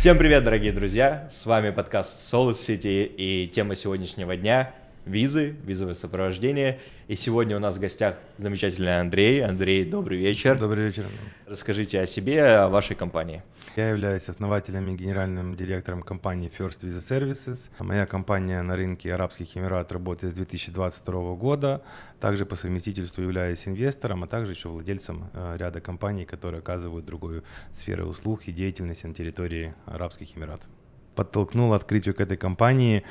Всем привет, дорогие друзья! С вами подкаст Solid City и тема сегодняшнего дня – визы, визовое сопровождение. И сегодня у нас в гостях замечательный Андрей. Андрей, добрый вечер. Добрый вечер. Расскажите о себе, о вашей компании. Я являюсь основателем и генеральным директором компании First Visa Services. Моя компания на рынке Арабских Эмиратов работает с 2022 года. Также по совместительству являюсь инвестором, а также еще владельцем ряда компаний, которые оказывают другую сферу услуг и деятельности на территории Арабских Эмиратов. Подтолкнула открытию к этой компании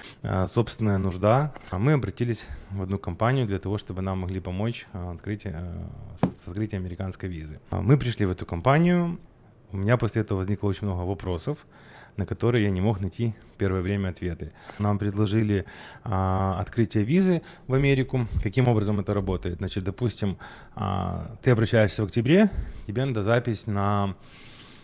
собственная нужда. Мы обратились в одну компанию для того, чтобы нам могли помочь с открытием американской визы. Мы пришли в эту компанию. У меня после этого возникло очень много вопросов, на которые я не мог найти первое время ответы. Нам предложили открытие визы в Америку. Каким образом это работает? Значит, допустим, ты обращаешься в октябре, тебе надо запись на,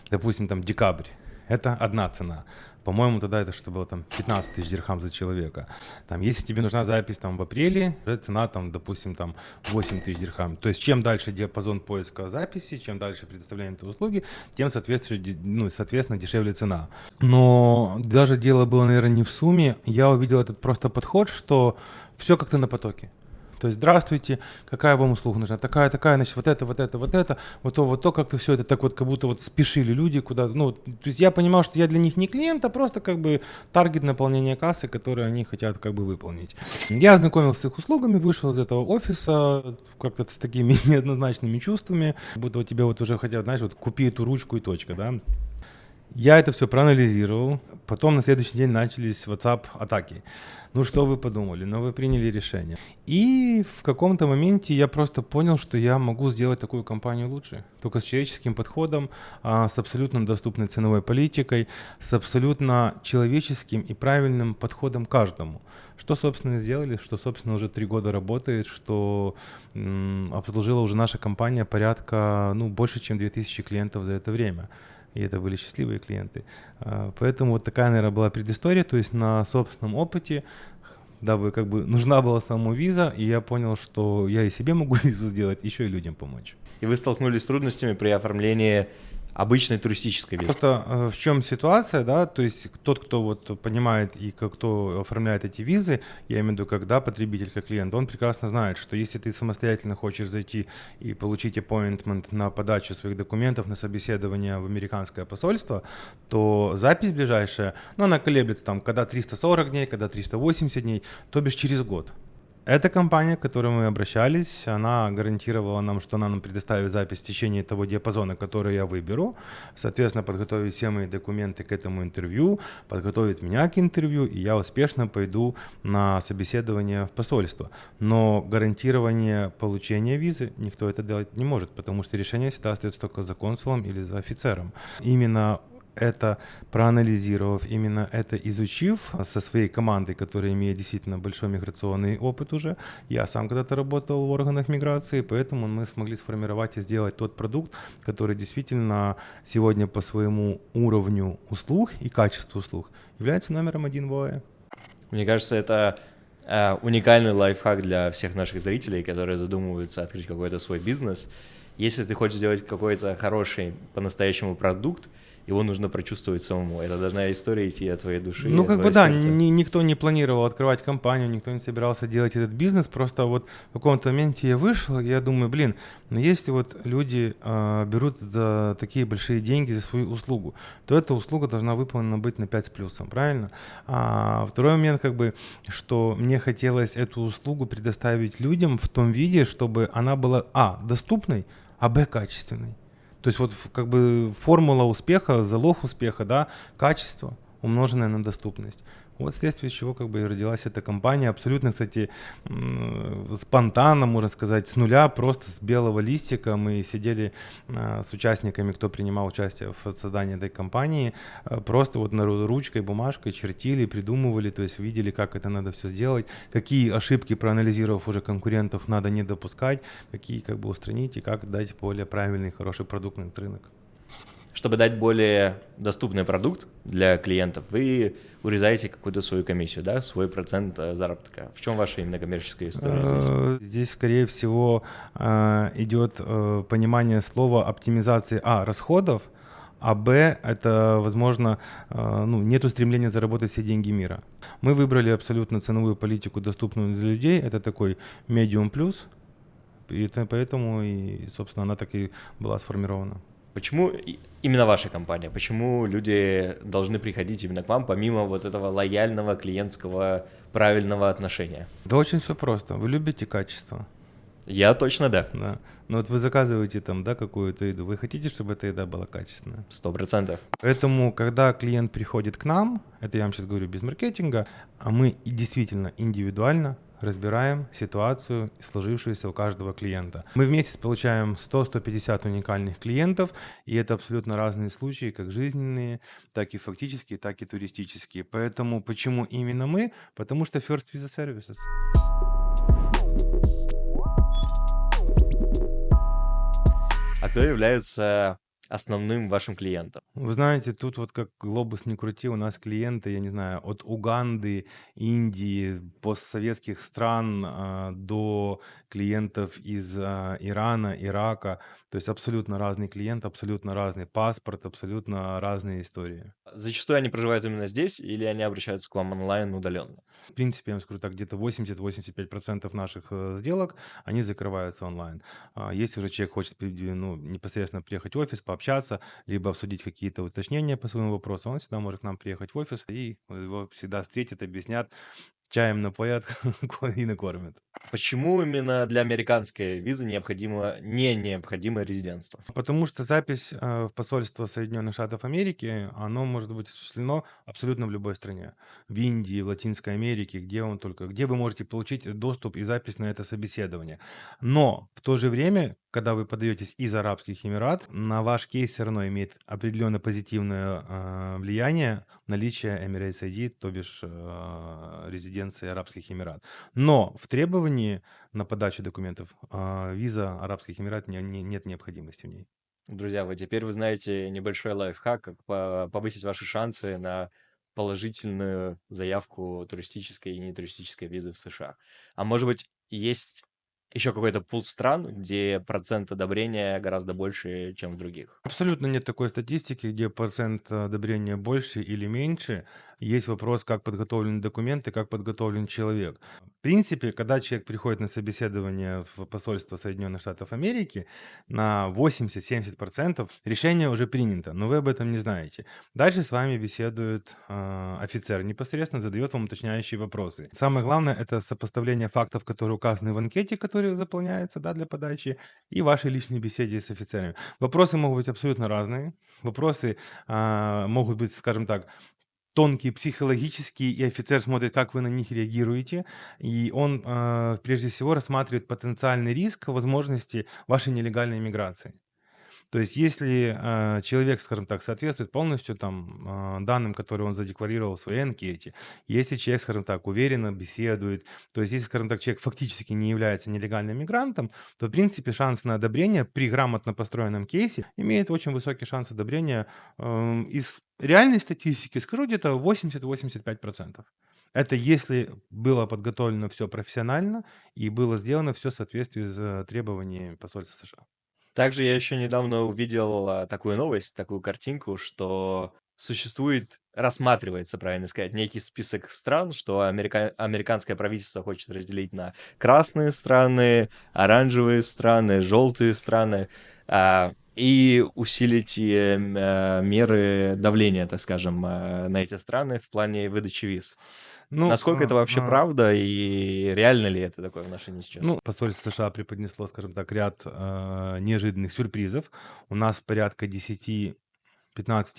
допустим, там декабрь. Это одна цена. По-моему, тогда это что было там 15 тысяч дирхам за человека. Там, если тебе нужна запись там в апреле, цена там, допустим, там 8 тысяч дирхам. То есть чем дальше диапазон поиска записи, чем дальше предоставление этой услуги, тем, соответственно, дешевле цена. Но даже дело было, наверное, не в сумме. Я увидел этот просто подход, что все как-то на потоке. То есть, здравствуйте, какая вам услуга нужна? Такая, значит, вот то, как-то все это так вот, как будто вот спешили люди куда-то. Ну, то есть я понимал, что я для них не клиент, а просто как бы таргет наполнения кассы, который они хотят как бы выполнить. Я ознакомился с их услугами, вышел из этого офиса как-то с такими неоднозначными чувствами, будто у тебя вот уже хотят, знаешь, вот купи эту ручку и точка, да. Я это все проанализировал, потом на следующий день начались WhatsApp-атаки. Ну что вы подумали, но вы приняли решение. И в каком-то моменте я просто понял, что я могу сделать такую компанию лучше. Только с человеческим подходом, с абсолютно доступной ценовой политикой, с абсолютно человеческим и правильным подходом к каждому. Что, собственно, сделали, что, собственно, уже 3 года работает, что обслужила уже наша компания порядка, больше, чем 2000 клиентов за это время. И это были счастливые клиенты. Поэтому вот такая, наверное, была предыстория. То есть на собственном опыте, дабы как бы нужна была сама виза, и я понял, что я и себе могу визу сделать, еще и людям помочь. И вы столкнулись с трудностями при оформлении обычной туристической визы. Просто в чем ситуация, да, то есть тот, кто вот понимает и кто оформляет эти визы, я имею в виду, когда потребитель, как клиент, он прекрасно знает, что если ты самостоятельно хочешь зайти и получить appointment на подачу своих документов, на собеседование в американское посольство, то запись ближайшая, она колеблется там, когда 340 дней, когда 380 дней, то бишь через год. Эта компания, к которой мы обращались, она гарантировала нам, что она нам предоставит запись в течение того диапазона, который я выберу, соответственно, подготовить все мои документы к этому интервью, подготовить меня к интервью, и я успешно пойду на собеседование в посольство. Но гарантирование получения визы никто это делать не может, потому что решение всегда остается только за консулом или за офицером. Именно это проанализировав, именно это изучив со своей командой, которая имеет действительно большой миграционный опыт уже. Я сам когда-то работал в органах миграции, поэтому мы смогли сформировать и сделать тот продукт, который действительно сегодня по своему уровню услуг и качеству услуг является номером 1 в ОАЭ. Мне кажется, это уникальный лайфхак для всех наших зрителей, которые задумываются открыть какой-то свой бизнес. Если ты хочешь сделать какой-то хороший по-настоящему продукт, его нужно прочувствовать самому. Это должна история идти от твоей души. Никто не планировал открывать компанию, никто не собирался делать этот бизнес. Просто вот в каком-то моменте я вышел, и я думаю, если вот люди берут за такие большие деньги за свою услугу, то эта услуга должна выполнена быть на 5 с плюсом, правильно? А второй момент, что мне хотелось эту услугу предоставить людям в том виде, чтобы она была доступной, качественной. То есть вот как бы формула успеха, залог успеха, да, качество, умноженное на доступность. Вот вследствие чего как бы и родилась эта компания, абсолютно, кстати, спонтанно, можно сказать, с нуля, просто с белого листика. Мы сидели с участниками, кто принимал участие в создании этой компании, просто вот ручкой, бумажкой чертили, придумывали, то есть видели, как это надо все сделать, какие ошибки, проанализировав уже конкурентов, надо не допускать, какие как бы устранить и как дать более правильный, хороший продукт на этот рынок. Чтобы дать более доступный продукт для клиентов, вы урезаете какую-то свою комиссию, да, свой процент заработка. В чем ваша именно коммерческая история здесь? Здесь, скорее всего, идет понимание слова оптимизации расходов, а Б, это, возможно, ну, нету стремления заработать все деньги мира. Мы выбрали абсолютно ценовую политику, доступную для людей. Это такой medium плюс, и поэтому, и, собственно, она так и была сформирована. Почему именно ваша компания? Почему люди должны приходить именно к вам, помимо вот этого лояльного клиентского правильного отношения? Да очень все просто. Вы любите качество, Я точно да. да. Но вот вы заказываете там, да, какую-то еду, вы хотите, чтобы эта еда была качественная? 100%. Поэтому, когда клиент приходит к нам, это я вам сейчас говорю без маркетинга, а мы и действительно индивидуально разбираем ситуацию, сложившуюся у каждого клиента. Мы вместе получаем 100-150 уникальных клиентов, и это абсолютно разные случаи, как жизненные, так и фактические, так и туристические. Поэтому почему именно мы? Потому что First Visa Services. А кто является основным вашим клиентом? Вы знаете, тут вот как глобус не крути, у нас клиенты, я не знаю, от Уганды, Индии, постсоветских стран до клиентов из Ирана, Ирака. То есть абсолютно разный клиент, абсолютно разный паспорт, абсолютно разные истории. Зачастую они проживают именно здесь или они обращаются к вам онлайн удаленно? В принципе, я вам скажу так, где-то 80-85% наших сделок, они закрываются онлайн. Если уже человек хочет ну, непосредственно приехать в офис, пообщаться, либо обсудить какие-то уточнения по своему вопросу, он всегда может к нам приехать в офис, и его всегда встретят, объяснят, чаем напоят и накормят. Почему именно для американской визы необходимо резидентство? Потому что запись в посольство Соединенных Штатов Америки, оно может быть осуществлено абсолютно в любой стране. В Индии, в Латинской Америке, где вы можете получить доступ и запись на это собеседование. Но в то же время, когда вы подаетесь из Арабских Эмират, на ваш кейс все равно имеет определенно позитивное влияние наличие Emirates ID, то бишь резиденции Арабских Эмират. Но в требовании на подачу документов виза Арабских Эмират нет необходимости в ней. Друзья, теперь вы знаете небольшой лайфхак, как повысить ваши шансы на положительную заявку туристической и нетуристической визы в США. А может быть, есть еще какой-то пул стран, где процент одобрения гораздо больше, чем в других? Абсолютно нет такой статистики, где процент одобрения больше или меньше. Есть вопрос, как подготовлены документы, как подготовлен человек. В принципе, когда человек приходит на собеседование в посольство Соединенных Штатов Америки, на 80-70% решение уже принято, но вы об этом не знаете. Дальше с вами беседует офицер непосредственно, задает вам уточняющие вопросы. Самое главное — это сопоставление фактов, которые указаны в анкете, которые заполняются, да, для подачи, и вашей личной беседе с офицерами. Вопросы могут быть абсолютно разные. Вопросы могут быть, скажем так, тонкие, психологические, и офицер смотрит, как вы на них реагируете, и он прежде всего рассматривает потенциальный риск возможности вашей нелегальной миграции. То есть если человек, скажем так, соответствует полностью там данным, которые он задекларировал в своей анкете, если человек, скажем так, уверенно беседует, то есть если, скажем так, человек фактически не является нелегальным мигрантом, то, в принципе, шанс на одобрение при грамотно построенном кейсе имеет очень высокий шанс одобрения. Из реальной статистики скажу где-то 80-85%. Это если было подготовлено все профессионально и было сделано все в соответствии с требованиями посольства США. Также я еще недавно увидел такую новость, такую картинку, что рассматривается, правильно сказать, некий список стран, что американское правительство хочет разделить на красные страны, оранжевые страны, желтые страны, и усилить меры давления, так скажем, на эти страны в плане выдачи виз. Ну, Насколько это вообще правда и реально ли это такое отношение сейчас? ну, посольство США преподнесло, скажем так, ряд неожиданных сюрпризов. У нас порядка 10-15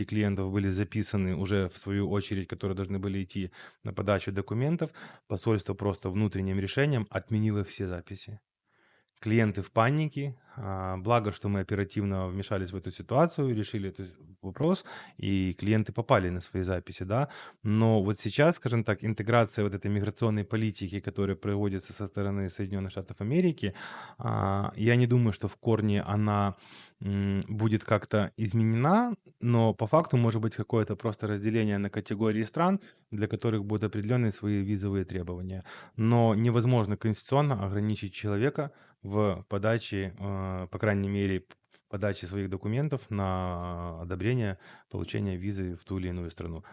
клиентов были записаны уже в свою очередь, которые должны были идти на подачу документов. Посольство просто внутренним решением отменило все записи. Клиенты в панике. Благо, что мы оперативно вмешались в эту ситуацию, решили этот вопрос, и клиенты попали на свои записи, да. Но вот сейчас, скажем так, интеграция вот этой миграционной политики, которая проводится со стороны Соединенных Штатов Америки, я не думаю, что в корне она будет как-то изменена, но по факту может быть какое-то просто разделение на категории стран, для которых будут определенные свои визовые требования. Но невозможно конституционно ограничить человека в подаче, по крайней мере, подачи своих документов на одобрение получения визы в ту или иную страну.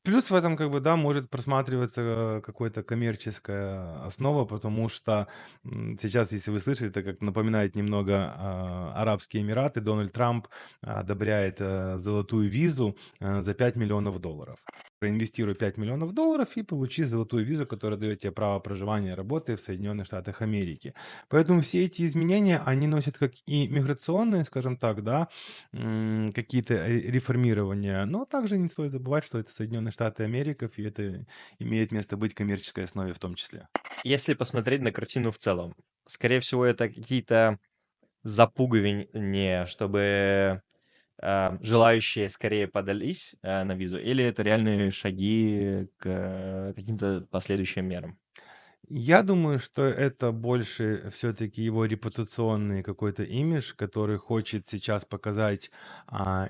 Плюс в этом, как бы, да, может просматриваться какая-то коммерческая основа, потому что сейчас, если вы слышали, это как напоминает немного Арабские Эмираты. Дональд Трамп одобряет золотую визу за $5 миллионов. Проинвестируй $5 миллионов и получи золотую визу, которая дает тебе право проживания и работы в Соединенных Штатах Америки. Поэтому все эти изменения, они носят как и миграционные, скажем так, да, какие-то реформирования, но также не стоит забывать, что это Соединенные Штаты Америки, и это имеет место быть в коммерческой основе в том числе. Если посмотреть на картину в целом, скорее всего, это какие-то запугивания, чтобы желающие скорее подались на визу, или это реальные шаги к каким-то последующим мерам? Я думаю, что это больше все-таки его репутационный какой-то имидж, который хочет сейчас показать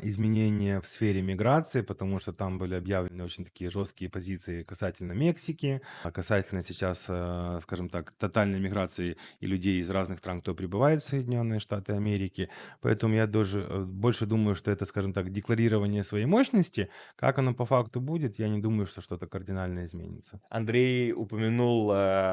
изменения в сфере миграции, потому что там были объявлены очень такие жесткие позиции касательно Мексики, касательно сейчас, скажем так, тотальной миграции и людей из разных стран, кто прибывает в Соединенные Штаты Америки. Поэтому я даже больше думаю, что это, скажем так, декларирование своей мощности. Как оно по факту будет, я не думаю, что что-то кардинально изменится. Андрей упомянул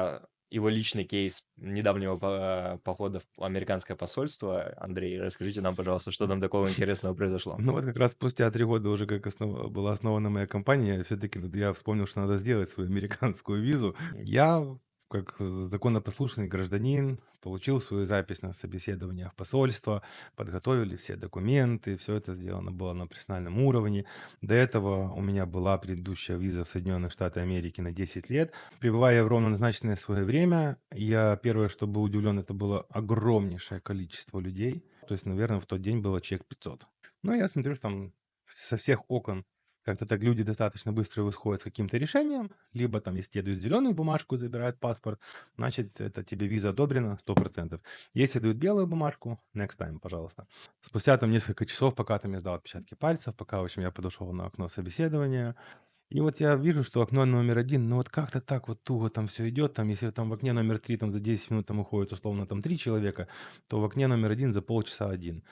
его личный кейс недавнего похода в американское посольство. Андрей, расскажите нам, пожалуйста, что там такого интересного произошло? Ну вот как раз спустя 3 года уже как была основана моя компания, все-таки я вспомнил, что надо сделать свою американскую визу. Я, как законопослушный гражданин, получил свою запись на собеседование в посольство, подготовили все документы, все это сделано было на профессиональном уровне. До этого у меня была предыдущая виза в Соединенные Штаты Америки на 10 лет. Прибывая в ровно назначенное свое время, я первое, что был удивлен, это было огромнейшее количество людей. То есть, наверное, в тот день было человек 500. Но я смотрю, что там со всех окон как-то так люди достаточно быстро выходят с каким-то решением, либо там, если тебе дают зеленую бумажку, забирают паспорт, значит, это тебе виза одобрена 100%. Если дают белую бумажку, next time, пожалуйста. Спустя там несколько часов, пока там я сдал отпечатки пальцев, пока, в общем, я подошел на окно собеседования, и вот я вижу, что окно номер 1, ну вот как-то так вот туго там все идет, там если там в окне номер 3 там за 10 минут там уходит условно там 3 человека, то в окне номер 1 за полчаса 1.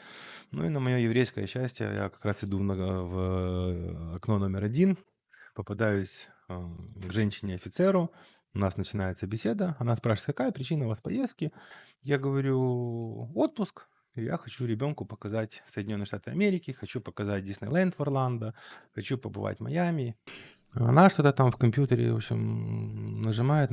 Ну и на мое еврейское счастье я как раз иду в окно номер 1, попадаюсь к женщине-офицеру, у нас начинается беседа, она спрашивает, какая причина у вас поездки? Я говорю, отпуск. Я хочу ребенку показать Соединенные Штаты Америки, хочу показать Диснейленд в Орландо, хочу побывать в Майами. Она что-то там в компьютере, в общем, нажимает,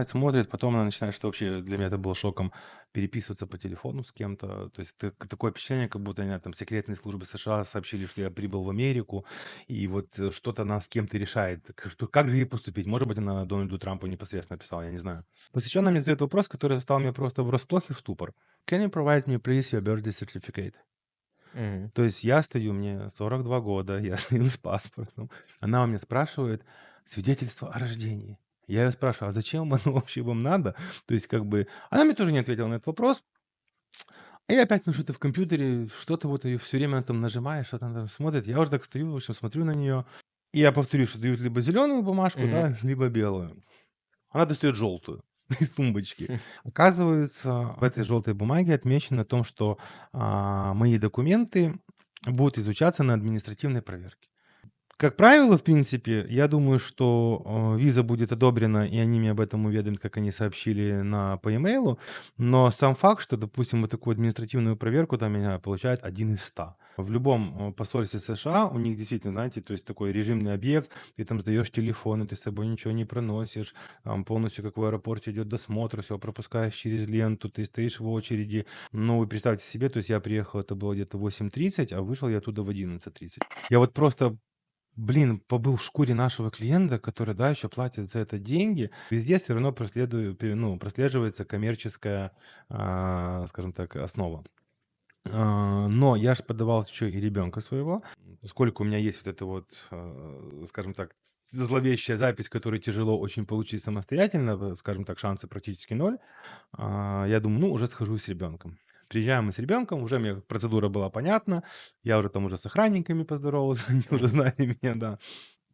смотрит. Потом она начинает, что вообще для меня это было шоком, переписываться по телефону с кем-то. То есть такое впечатление, как будто они там секретные службы США сообщили, что я прибыл в Америку, и вот что-то она с кем-то решает. Как же ей поступить? Может быть, она Дональду Трампу непосредственно писала, я не знаю. После чего она мне задает вопрос, который застал меня просто врасплох и в ступор. Can you provide me, please, your birthday certificate? Мгм. То есть я стою, мне 42 года, я стою с паспортом. Она у меня спрашивает свидетельство о рождении. Я ее спрашиваю, а зачем оно вообще вам надо? То есть как бы... Она мне тоже не ответила на этот вопрос. И опять, ну что ты в компьютере, что-то вот и все время там нажимаешь, что-то она там смотрит. Я уже так стою, в общем, смотрю на нее. И я повторю, что дают либо зеленую бумажку, Мгм. да, либо белую. Она достает желтую из тумбочки. Оказывается, в этой желтой бумаге отмечено о том, что мои документы будут изучаться на административной проверке. Как правило, в принципе, я думаю, что виза будет одобрена, и они меня об этом уведомят, как они сообщили по имейлу. Но сам факт, что, допустим, вот такую административную проверку там меня получает 1 из 100. В любом посольстве США у них действительно, знаете, то есть такой режимный объект, ты там сдаешь телефон, ты с собой ничего не проносишь, там полностью как в аэропорте идет досмотр, все пропускаешь через ленту, ты стоишь в очереди. Ну, вы представьте себе, то есть я приехал, это было где-то 8:30, а вышел я оттуда в 11:30. Я вот просто побыл в шкуре нашего клиента, который, да, еще платит за это деньги. Везде все равно прослеживается коммерческая, скажем так, основа. Но я же подавал еще и ребенка своего. Поскольку у меня есть вот эта вот, скажем так, зловещая запись, которую тяжело очень получить самостоятельно, скажем так, шансы практически ноль. Я думаю, ну, уже схожу с ребенком. Приезжаем мы с ребенком, уже мне процедура была понятна, я уже там уже с охранниками поздоровался, они уже Мгм. знали меня, да.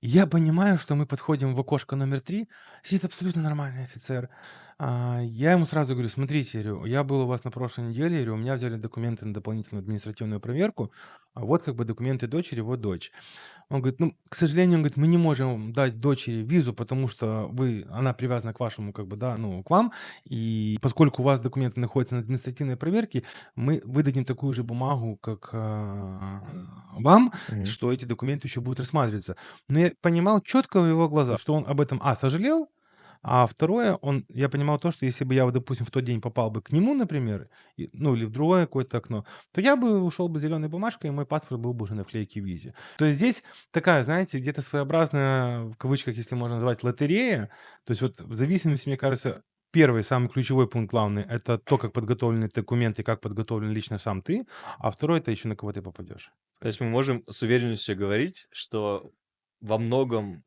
И я понимаю, что мы подходим в окошко номер 3, сидит абсолютно нормальный офицер. Я ему сразу говорю: "Смотрите, говорю, я был у вас на прошлой неделе, говорю, у меня взяли документы на дополнительную административную проверку, а вот как бы документы дочери, вот дочь". Он говорит: "Ну, к сожалению, он говорит, мы не можем дать дочери визу, потому что она привязана к вашему, как бы, да, ну, к вам. И поскольку у вас документы находятся на административной проверке, мы выдадим такую же бумагу, как вам, Мгм. что эти документы еще будут рассматриваться". Но я понимал четко в его глазах, что он об этом, сожалел, а второе, я понимал то, что если бы я, вот, допустим, в тот день попал бы к нему, например, ну, или в другое какое-то окно, то я бы ушел бы с зеленой бумажкой, и мой паспорт был бы уже на вклейке визе. То есть здесь такая, знаете, где-то своеобразная, в кавычках, если можно назвать, лотерея. То есть вот в зависимости, мне кажется, первый, самый ключевой пункт главный — это то, как подготовлены документы, как подготовлен лично сам ты, а второй — это еще на кого ты попадешь. То есть мы можем с уверенностью говорить, что во многом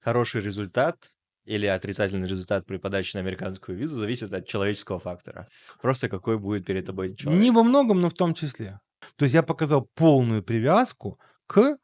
хороший результат или отрицательный результат при подаче на американскую визу зависит от человеческого фактора. Просто какой будет перед тобой Не человек. во многом, но в том числе. То есть я показал полную привязку к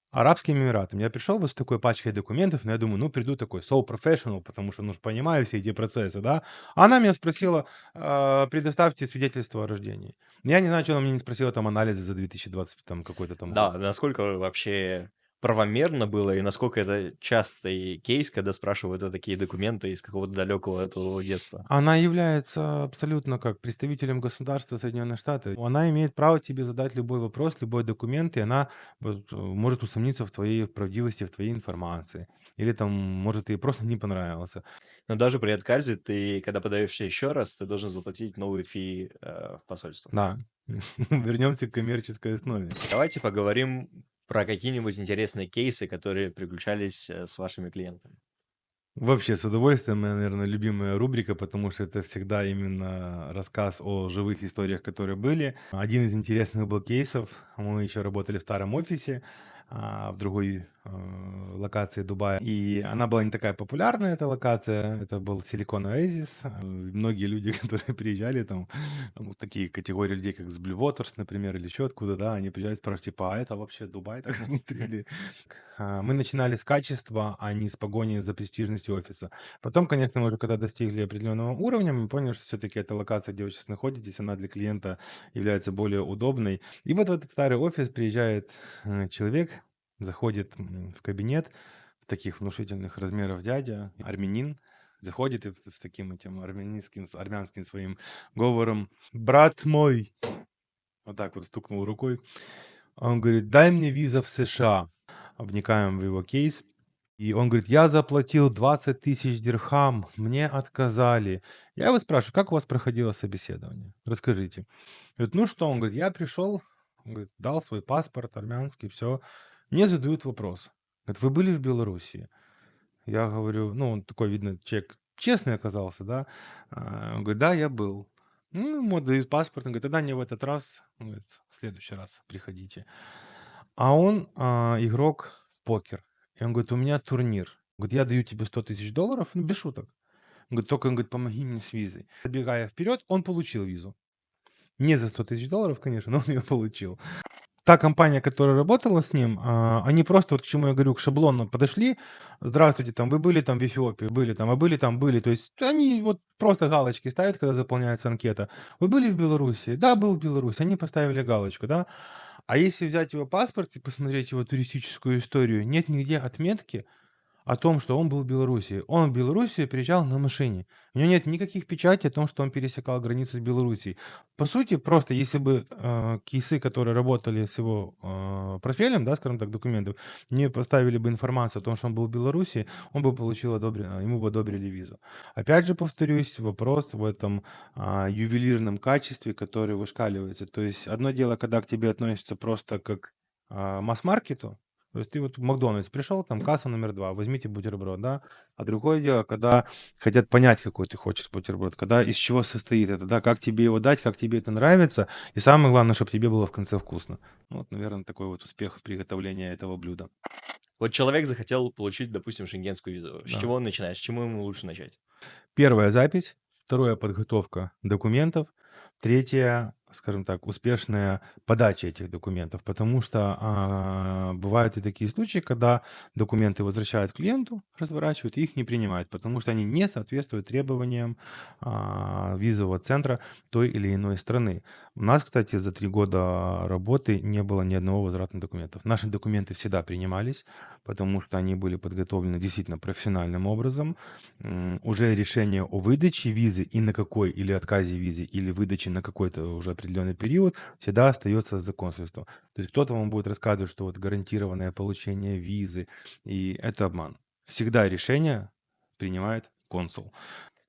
Арабским Эмиратам. Я пришел вот с такой пачкой документов, но я думаю, ну, приду такой so professional, потому что, ну, понимаю все эти процессы, да. А она меня спросила: "Предоставьте свидетельство о рождении". Я не знаю, чё она меня не спросила там анализы за 2020 там какой-то там год. Да, насколько вообще правомерно было и насколько это частый кейс, когда спрашивают о такие документы из какого-то далекого этого детства. Она является абсолютно как представителем государства Соединенных Штатов. Она имеет право тебе задать любой вопрос, любой документ, и она вот, может усомниться в твоей правдивости, в твоей информации. Или там, может, ей просто не понравился. Но даже при отказе ты, когда подаешься еще раз, ты должен заплатить новый фи в посольство. Да, вернемся к коммерческой основе. Давайте поговорим про какие-нибудь интересные кейсы, которые приключались с вашими клиентами. Вообще, с удовольствием, моя, наверное, любимая рубрика, потому что это всегда именно рассказ о живых историях, которые были. Один из интересных был кейсов. Мы еще работали в старом офисе, в другой локации Дубая. И она была не такая популярная, эта локация. Это был Silicon Oasis. Многие люди, которые приезжали, там, вот такие категории людей, как с Blue Waters, например, или еще откуда, да, они приезжают, спрашивают, типа, а это вообще Дубай, так смотрели? Мы начинали с качества, а не с погони за престижностью офиса. Потом, конечно, мы уже когда достигли определенного уровня, мы поняли, что все-таки эта локация, где вы сейчас находитесь, она для клиента является более удобной. И вот в этот старый офис приезжает человек, заходит в кабинет, таких внушительных размеров дядя, армянин, заходит и с таким этим армянским своим говором: "Брат мой", вот так вот стукнул рукой, он говорит: "Дай мне виза в США". Вникаем в его кейс. И он говорит: "Я заплатил 20 тысяч дирхам, мне отказали". Я его спрашиваю: "Как у вас проходило собеседование? Расскажите". Говорит: "Ну что?" Он говорит: "Я пришел, он говорит, дал свой паспорт армянский, все. Мне задают вопрос. Говорит: "Вы были в Белоруссии?" Я говорю, ну, он такой, видно, человек честный оказался, да. Он говорит: "Да, я был". Ну, ему дают паспорт, он говорит: "Тогда не в этот раз". Он говорит: "В следующий раз приходите". А он, игрок в покер. И он говорит: "У меня турнир". Говорит: "Я даю тебе 100 тысяч долларов". Ну, без шуток. Он говорит: "Только, он говорит, помоги мне с визой". Забегая вперед, он получил визу. Не за 100 тысяч долларов, конечно, но он ее получил. Та компания, которая работала с ним, они просто, вот к чему я говорю, к шаблону подошли: "Здравствуйте, там, вы были там в Эфиопии?" "Были". Там: "А были там?" "Были". То есть они вот просто галочки ставят, когда заполняется анкета. "Вы были в Беларуси?" "Да, был в Беларуси". Они поставили галочку, да. А если взять его паспорт и посмотреть его туристическую историю, нет нигде отметки о том, что он был в Белоруссии. Он в Белоруссию приезжал на машине. У него нет никаких печатей о том, что он пересекал границу с Белоруссией. По сути, просто если бы кейсы, которые работали с его профилем, да, скажем так, документов, не поставили бы информацию о том, что он был в Белоруссии, он бы получил ему бы одобрили визу. Опять же, повторюсь, вопрос в этом ювелирном качестве, которое вышкаливается. То есть одно дело, когда к тебе относятся просто как масс-маркету, то есть ты вот в "Макдональдс" пришел, там касса номер 2, возьмите бутерброд, да. А другое дело, когда хотят понять, какой ты хочешь бутерброд, когда из чего состоит это, да, как тебе его дать, как тебе это нравится, и самое главное, чтобы тебе было в конце вкусно. Ну вот, наверное, такой вот успех приготовления этого блюда. Вот человек захотел получить, допустим, шенгенскую визу. С Да. чего он начинает? С чему ему лучше начать? Первая запись, второе подготовка документов, третье скажем так, успешная подача этих документов, потому что бывают и такие случаи, когда документы возвращают клиенту, разворачивают и их не принимают, потому что они не соответствуют требованиям визового центра той или иной страны. У нас, кстати, за 3 года работы не было ни одного возврата документов. Наши документы всегда принимались, потому что они были подготовлены действительно профессиональным образом. Уже решение о выдаче визы и на какой, или отказе визы, или выдаче на какой-то уже определенный период всегда остается за консульством. То есть кто-то вам будет рассказывать, что вот гарантированное получение визы, и это обман. Всегда решение принимает консул.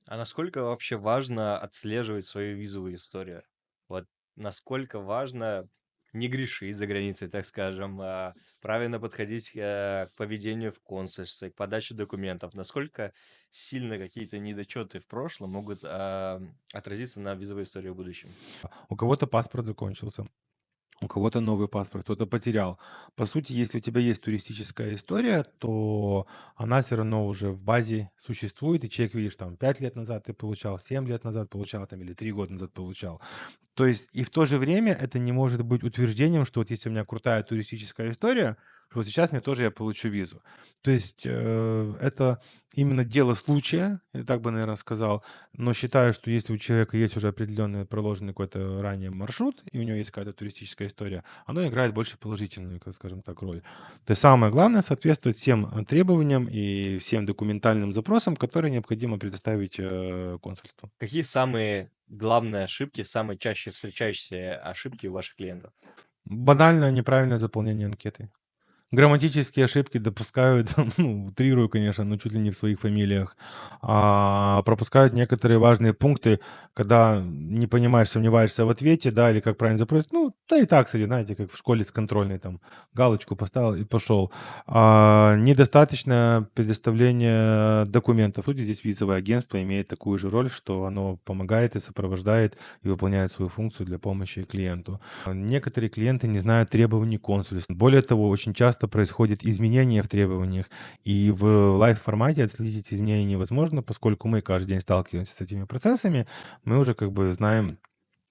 А насколько вообще важно отслеживать свою визовую историю? Вот насколько важно не грешить за границей, так скажем, правильно подходить к поведению в консульстве, к подаче документов? Насколько сильно какие-то недочеты в прошлом могут отразиться на визовой истории в будущем? У кого-то паспорт закончился, у кого-то новый паспорт, кто-то потерял. По сути, если у тебя есть туристическая история, то она все равно уже в базе существует, и человек, видишь, там 5 лет назад ты получал, 7 лет назад получал, там, или 3 года назад получал. То есть и в то же время это не может быть утверждением, что вот если у меня крутая туристическая история, что вот сейчас мне тоже я получу визу. То есть это именно дело случая, я так бы, наверное, сказал. Но считаю, что если у человека есть уже определенный проложенный какой-то ранее маршрут, и у него есть какая-то туристическая история, оно играет больше положительную, как скажем так, роль. То есть самое главное соответствовать всем требованиям и всем документальным запросам, которые необходимо предоставить консульству. Какие самые главные ошибки, самые чаще встречающиеся ошибки у ваших клиентов? Банальное неправильное заполнение анкеты. Грамматические ошибки допускают, ну, утрирую, конечно, но чуть ли не в своих фамилиях. Пропускают некоторые важные пункты, когда не понимаешь, сомневаешься в ответе, да, или как правильно запросить. Ну, да и так, кстати, знаете, как в школе с контрольной, там, галочку поставил и пошел. Недостаточное предоставление документов. Тут здесь визовое агентство имеет такую же роль, что оно помогает и сопровождает и выполняет свою функцию для помощи клиенту. Некоторые клиенты не знают требований консульства. Более того, очень часто происходят изменения в требованиях, и в лайв-формате отследить эти изменения невозможно, поскольку мы каждый день сталкиваемся с этими процессами, мы уже как бы знаем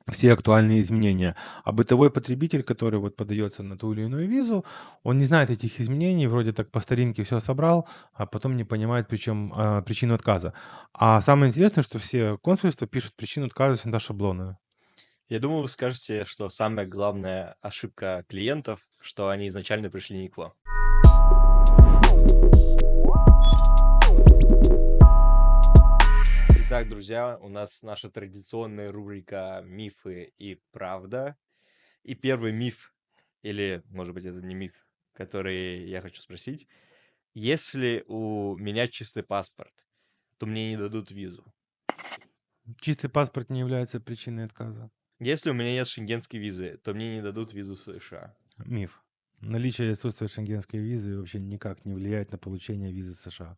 все актуальные изменения. А бытовой потребитель, который вот подается на ту или иную визу, он не знает этих изменений, вроде так по старинке все собрал, а потом не понимает причину отказа. А самое интересное, что все консульства пишут причину отказа всегда шаблонную. Я думаю, вы скажете, что самая главная ошибка клиентов, что они изначально пришли не к вам. Итак, друзья, у нас наша традиционная рубрика «Мифы и правда». И первый миф, или, может быть, это не миф, который я хочу спросить. Если у меня чистый паспорт, то мне не дадут визу. Чистый паспорт не является причиной отказа. Если у меня нет шенгенской визы, то мне не дадут визу в США. Миф. Наличие и отсутствие шенгенской визы вообще никак не влияет на получение визы США.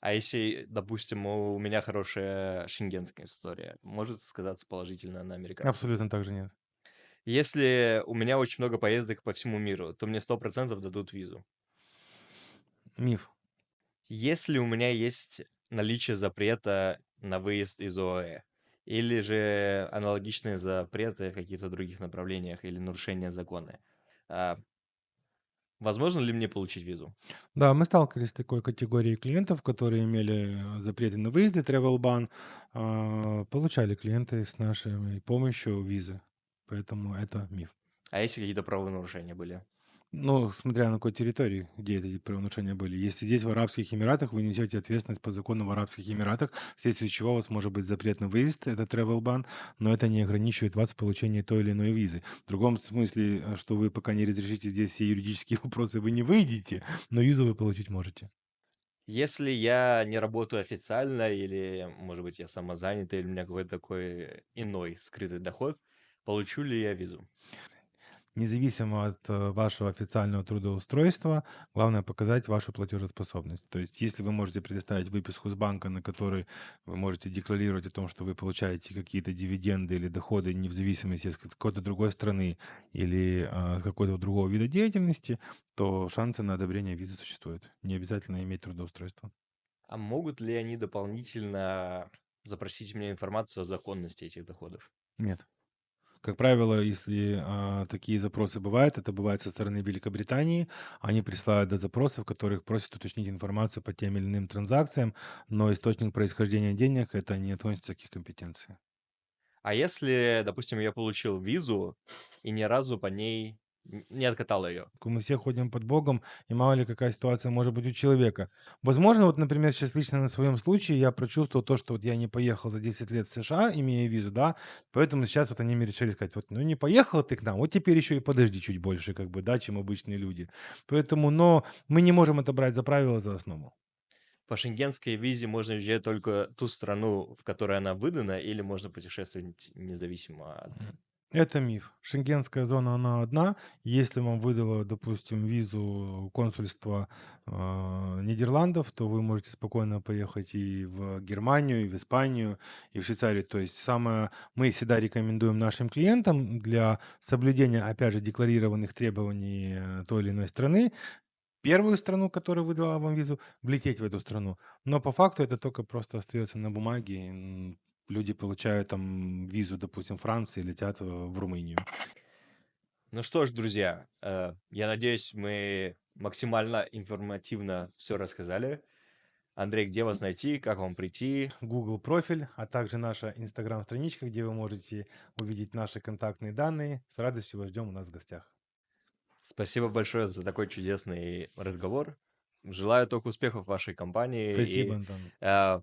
А если, допустим, у меня хорошая шенгенская история, может сказаться положительно на американскую визу? Абсолютно так же нет. Если у меня очень много поездок по всему миру, то мне 100% дадут визу. Миф. Если у меня есть наличие запрета на выезд из ОАЭ, или же аналогичные запреты в каких-то других направлениях или нарушения закона, а, возможно ли мне получить визу? Да, мы сталкивались с такой категорией клиентов, которые имели запреты на выезды, travel ban, получали клиенты с нашей помощью визы. Поэтому это миф. А если какие-то правонарушения были? Ну, смотря на какой территории, где эти правонарушения были. Если здесь, в Арабских Эмиратах, вы несете ответственность по закону в Арабских Эмиратах, вследствие чего у вас может быть запрет на выезд, это travel ban, но это не ограничивает вас в получении той или иной визы. В другом смысле, что вы пока не разрешите здесь все юридические вопросы, вы не выйдете, но визу вы получить можете. Если я не работаю официально, или, может быть, я самозанятый, или у меня какой-то такой иной скрытый доход, получу ли я визу? Независимо от вашего официального трудоустройства, главное показать вашу платежеспособность. То есть, если вы можете предоставить выписку с банка, на которой вы можете декларировать о том, что вы получаете какие-то дивиденды или доходы, не в зависимости от какой-то другой страны или какого-то другого вида деятельности, то шансы на одобрение визы существуют. Не обязательно иметь трудоустройство. А могут ли они дополнительно запросить у меня информацию о законности этих доходов? Нет. Как правило, если такие запросы бывают, это бывает со стороны Великобритании. Они присылают запросы, в которых просят уточнить информацию по тем или иным транзакциям, но источник происхождения денег это не относится к их компетенции. А если, допустим, я получил визу и ни разу по ней не откатал ее? Мы все ходим под Богом, и мало ли какая ситуация может быть у человека. Возможно, вот, например, сейчас лично на своем случае я прочувствовал то, что вот я не поехал за 10 лет в США, имея визу, да, поэтому сейчас вот они мне решили сказать, вот, ну не поехал ты к нам, вот теперь еще и подожди чуть больше, как бы, да, чем обычные люди. Поэтому, но мы не можем это брать за правило, за основу. По шенгенской визе можно въезжать только ту страну, в которой она выдана, или можно путешествовать независимо от... Это миф. Шенгенская зона, она одна. Если вам выдало, допустим, визу консульство Нидерландов, то вы можете спокойно поехать и в Германию, и в Испанию, и в Швейцарию. То есть мы всегда рекомендуем нашим клиентам для соблюдения, опять же, декларированных требований той или иной страны, первую страну, которая выдала вам визу, влететь в эту страну. Но по факту это только просто остается на бумаге. Люди получают там визу, допустим, Франции, летят в Румынию. Ну что ж, друзья, я надеюсь, мы максимально информативно все рассказали. Андрей, где вас найти, как вам прийти? Google профиль, а также наша Instagram-страничка, где вы можете увидеть наши контактные данные. С радостью вас ждем у нас в гостях. Спасибо большое за такой чудесный разговор. Желаю только успехов в вашей компании Спасибо, и Антон.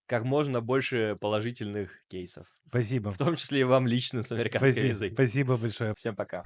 как можно больше положительных кейсов. Спасибо. В том числе и вам лично с американской визой. Спасибо большое. Всем пока.